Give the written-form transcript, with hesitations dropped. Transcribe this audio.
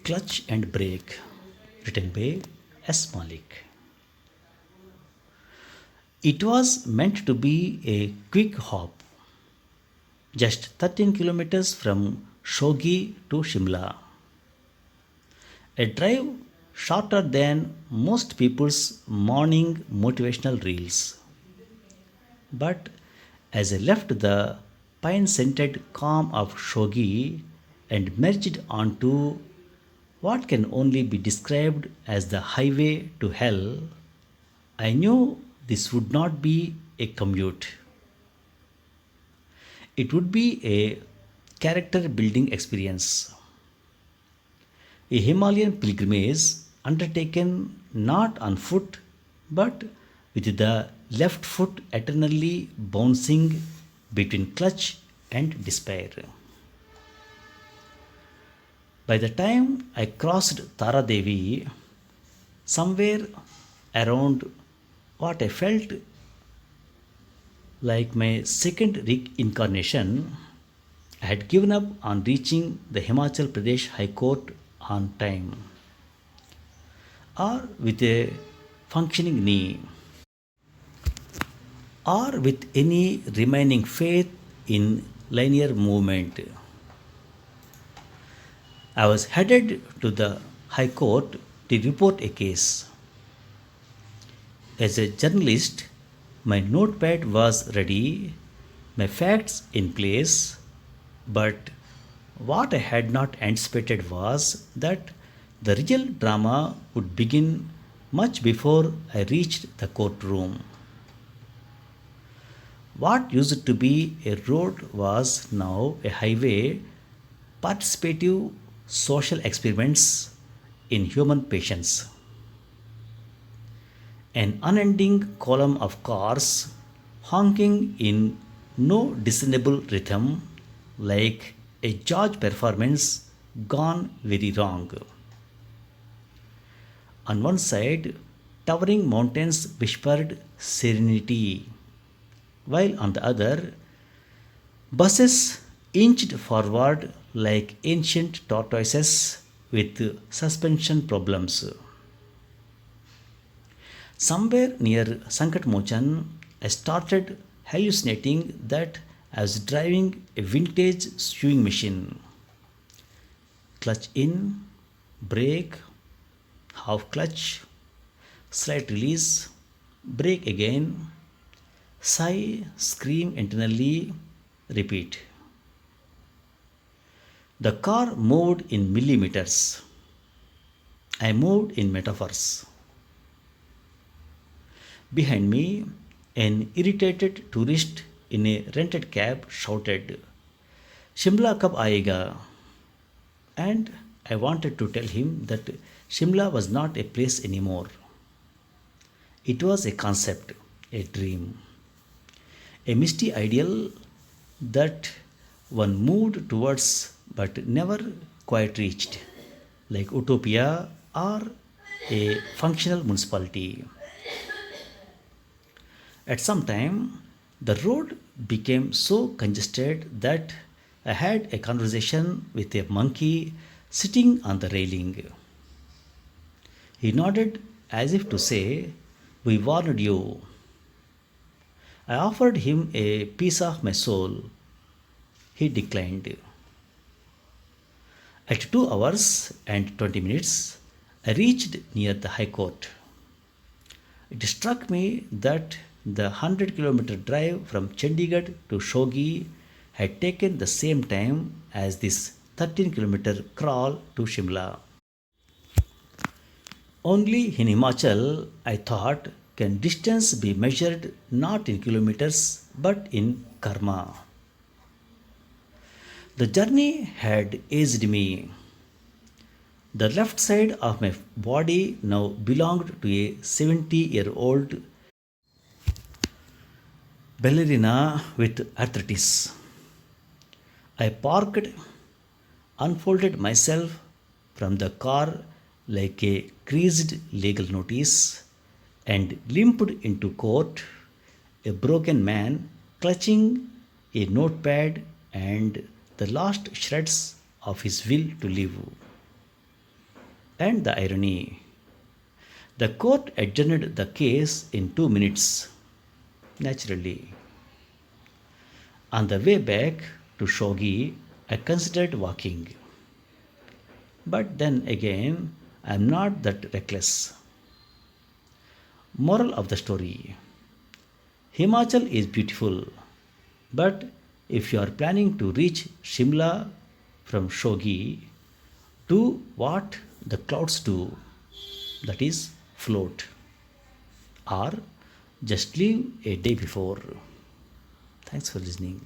Clutch and Brake, written by S. Malik. It was meant to be a quick hop, just 13 kilometers from Shogi to Shimla. A drive shorter than most people's morning motivational reels. But as I left the pine scented calm of Shogi and merged onto what can only be described as the highway to hell, I knew this would not be a commute. It would be a character building experience, a Himalayan pilgrimage undertaken not on foot but with the left foot eternally bouncing between clutch and despair. By the time I crossed Tara Devi, somewhere around what I felt like my second reincarnation, I had given up on reaching the Himachal Pradesh High Court on time or with a functioning knee or with any remaining faith in linear movement. I was headed to the High Court to report a case. As a journalist, my notepad was ready, my facts in place, but what I had not anticipated was that the real drama would begin much before I reached the courtroom. What used to be a road was now a highway, participative social experiments in human patience. An unending column of cars honking in no discernible rhythm like a George performance gone very wrong. On one side, towering mountains whispered serenity, while on the other, buses inched forward like ancient tortoises with suspension problems. Somewhere near Sankatmochan, I started hallucinating that I was driving a vintage sewing machine. Clutch in, brake, half clutch, slight release, brake again, sigh, scream internally, repeat. The car moved in millimeters. I moved in metaphors. Behind me, an irritated tourist in a rented cab shouted, Shimla kab aayega? And I wanted to tell him that Shimla was not a place anymore. It was a concept, a dream, a misty ideal that one moved towards but never quite reached, like utopia or a functional municipality. At some time, the road became so congested that I had a conversation with a monkey sitting on the railing. He nodded as if to say, We warned you. I offered him a piece of my soul. He declined. At 2 hours and 20 minutes, I reached near the High Court. It struck me that the 100-kilometer drive from Chandigarh to Shogi had taken the same time as this 13-kilometer crawl to Shimla. Only in Himachal, I thought, can distance be measured not in kilometers but in karma. The journey had aged me. The left side of my body now belonged to a 70-year-old ballerina with arthritis. I parked, unfolded myself from the car like a creased legal notice, and limped into court, a broken man clutching a notepad and the last shreds of his will to live. And the irony, the court adjourned the case in 2 minutes. Naturally, on the way back to Shogi, I considered walking. But then again, I am not that reckless. Moral of the story, Himachal is beautiful, but if you are planning to reach Shimla from Shogi, do what the clouds do, that is, float, or just leave a day before. Thanks for listening.